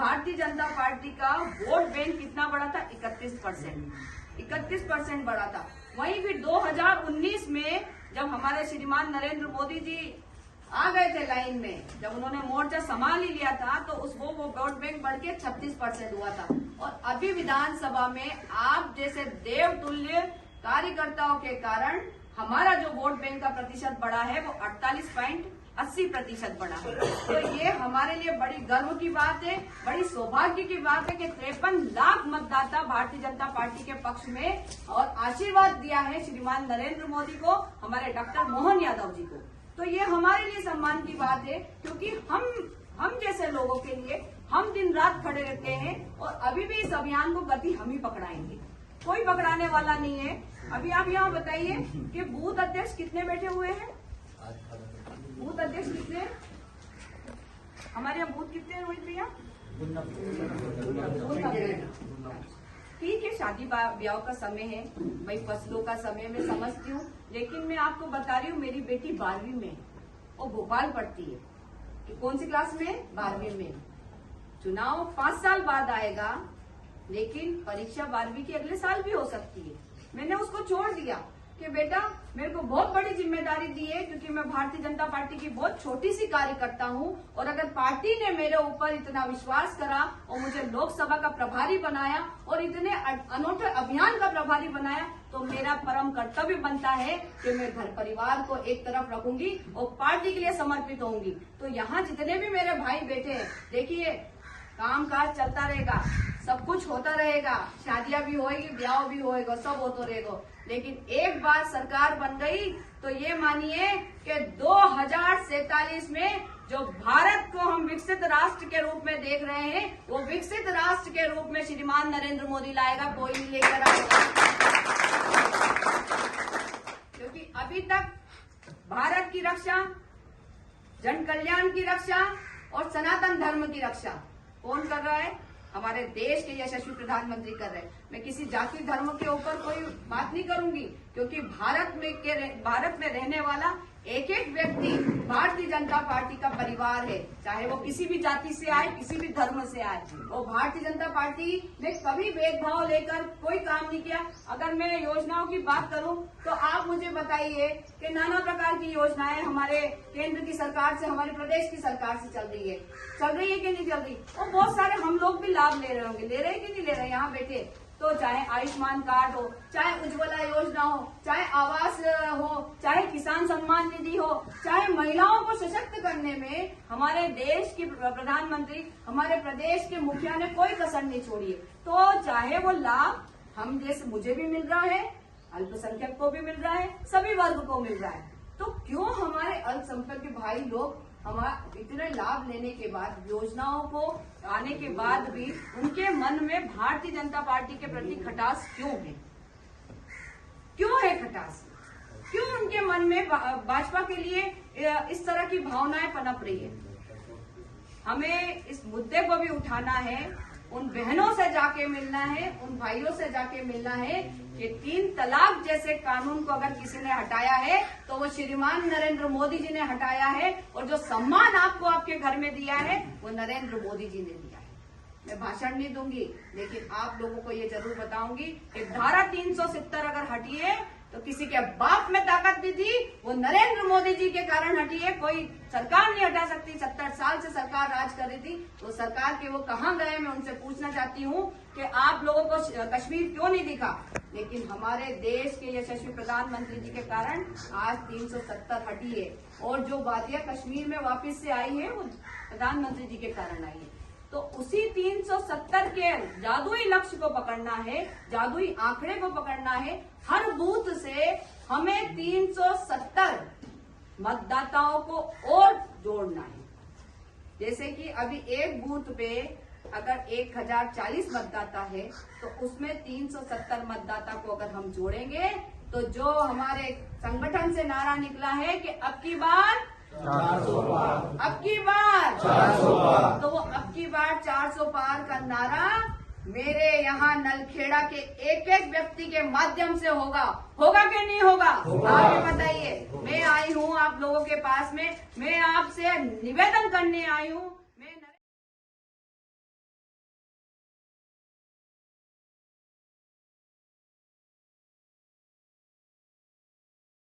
Bharatiya Janata party का vote bank कितना बढ़ा था? 31% बढ़ा था। वहीं फिर 2019 में जब हमारे श्रीमान नरेंद्र मोदी जी आ गए थे लाइन में, जब उन्होंने मोर्चा संभाल ही लिया था, तो वो वोट बैंक बढ़ के 36% हुआ था। और अभी विधानसभा में आप जैसे देवतुल्य कार्यकर्ताओं के कारण हमारा जो वोट बैंक का प्रतिशत बढ़ा है वो 48.80% बढ़ा है। तो ये हमारे लिए बड़ी गर्व की बात है, बड़ी सौभाग्य की बात है कि 53 लाख मतदाता भारतीय जनता पार्टी के पक्ष में और आशीर्वाद दिया है श्रीमान नरेंद्र मोदी को, हमारे डॉक्टर मोहन यादव जी को। तो ये हमारे लिए सम्मान की बात है, क्योंकि हम जैसे लोगों के लिए हम दिन रात खड़े रहते हैं और अभी भी इस अभियान को गति हम ही पकड़ाएंगे, कोई पकड़ाने वाला नहीं है। अभी आप यहाँ बताइए कि बूथ अध्यक्ष कितने बैठे हुए हैं? बूथ अध्यक्ष कितने? हमारे यहाँ बूथ कितने हैं रोहित भैया? ठीक है, शादी ब्याह का समय है भाई, फसलों का समय मैं समझती हूँ, लेकिन मैं आपको बता रही हूँ मेरी बेटी 12वीं में और भोपाल पढ़ती है। कि कौन सी क्लास में? 12वीं में। चुनाव 5 साल बाद आएगा, लेकिन परीक्षा 12वीं की अगले साल भी हो सकती है। मैंने उसको छोड़ दिया कि बेटा मेरे को बहुत बड़ी जिम्मेदारी दी है, क्योंकि मैं भारतीय जनता पार्टी की बहुत छोटी सी कार्यकर्ता हूं, और अगर पार्टी ने मेरे ऊपर इतना विश्वास करा और मुझे लोकसभा का प्रभारी बनाया और इतने अनूठे अभियान का प्रभारी बनाया, तो मेरा परम कर्तव्य बनता है कि मैं घर परिवार को एक तरफ रखूंगी और पार्टी के लिए समर्पित होंगी। तो यहाँ जितने भी मेरे भाई बैठे हैं, देखिए काम काज चलता रहेगा, सब कुछ होता रहेगा, शादियां भी होएगी, ब्याह भी होएगा, सब होता रहेगा, लेकिन एक बार सरकार बन गई तो ये मानिए कि 2047 में जो भारत को हम विकसित राष्ट्र के रूप में देख रहे हैं, वो विकसित राष्ट्र के रूप में श्रीमान नरेंद्र मोदी लाएगा, कोई नहीं लेकर आएगा। क्योंकि अभी तक भारत की रक्षा, जन कल्याण की रक्षा और सनातन धर्म की रक्षा कौन कर रहा है? हमारे देश के यशस्वी प्रधानमंत्री कर रहे हैं। मैं किसी जाति धर्म के ऊपर कोई बात नहीं करूंगी, क्योंकि भारत में रहने वाला एक एक व्यक्ति भारतीय जनता पार्टी का परिवार है, चाहे वो किसी भी जाति से आए, किसी भी धर्म से आए। वो भारतीय जनता पार्टी ने कभी भेदभाव लेकर कोई काम नहीं किया। अगर मैं योजनाओं की बात करूं तो आप मुझे बताइए कि नाना प्रकार की योजनाएं हमारे केंद्र की सरकार से, हमारे प्रदेश की सरकार से चल रही है कि नहीं चल रही? और बहुत सारे हम लोग भी लाभ ले रहे होंगे, ले रहे हैं कि नहीं ले रहे? यहाँ बैठे तो चाहे आयुष्मान कार्ड हो, चाहे उज्ज्वला योजना हो, चाहे आवास हो, चाहे किसान सम्मान निधि हो, चाहे महिलाओं को सशक्त करने में हमारे देश की प्रधानमंत्री, हमारे प्रदेश के मुखिया ने कोई कसर नहीं छोड़ी है। तो चाहे वो लाभ हम जैसे मुझे भी मिल रहा है, अल्पसंख्यक को भी मिल रहा है, सभी वर्ग को मिल रहा है, तो क्यों हमारे अल्पसंख्यक के भाई लोग इतने लाभ लेने के बाद, योजनाओं को आने के बाद भी उनके मन में भारतीय जनता पार्टी के प्रति खटास क्यों है? क्यों है खटास? क्यों उनके मन में भाजपा के लिए इस तरह की भावनाएं पनप रही है? हमें इस मुद्दे को भी उठाना है, उन बहनों से जाके मिलना है, उन भाइयों से जाके मिलना है कि 3 तलाक जैसे कानून को अगर किसी ने हटाया है तो वो श्रीमान नरेंद्र मोदी जी ने हटाया है, और जो सम्मान आपको आपके घर में दिया है वो नरेंद्र मोदी जी ने दिया है। मैं भाषण नहीं दूंगी, लेकिन आप लोगों को ये जरूर बताऊंगी कि धारा 370 अगर हटी है तो किसी के बाप में ताकत भी थी, वो नरेंद्र मोदी जी के कारण हटी है, कोई सरकार नहीं हटा सकती। 70 साल से सरकार राज कर रही थी, तो सरकार के वो कहाँ गए? मैं उनसे पूछना चाहती हूँ कि आप लोगों को कश्मीर क्यों नहीं दिखा? लेकिन हमारे देश के यशस्वी प्रधानमंत्री जी के कारण आज 370 हटी है, और जो वादियां कश्मीर में वापस से आई है वो प्रधानमंत्री जी के कारण आई है। तो उसी 370 के जादुई लक्ष्य को पकड़ना है, जादुई आंकड़े को पकड़ना है। हर बूथ से हमें 370 मतदाताओं को और जोड़ना है। जैसे कि अभी एक बूथ पे अगर 1040 मतदाता है, तो उसमें 370 मतदाता को अगर हम जोड़ेंगे, तो जो हमारे संगठन से नारा निकला है कि अब की बार 400 पार, अब की बार 400 पार, तो वो अब की बार 400 पार का नारा मेरे यहाँ नलखेड़ा के एक एक व्यक्ति के माध्यम से होगा कि नहीं होगा? आप ये बताइए। मैं आई हूँ आप लोगों के पास में, मैं आपसे निवेदन करने आई हूँ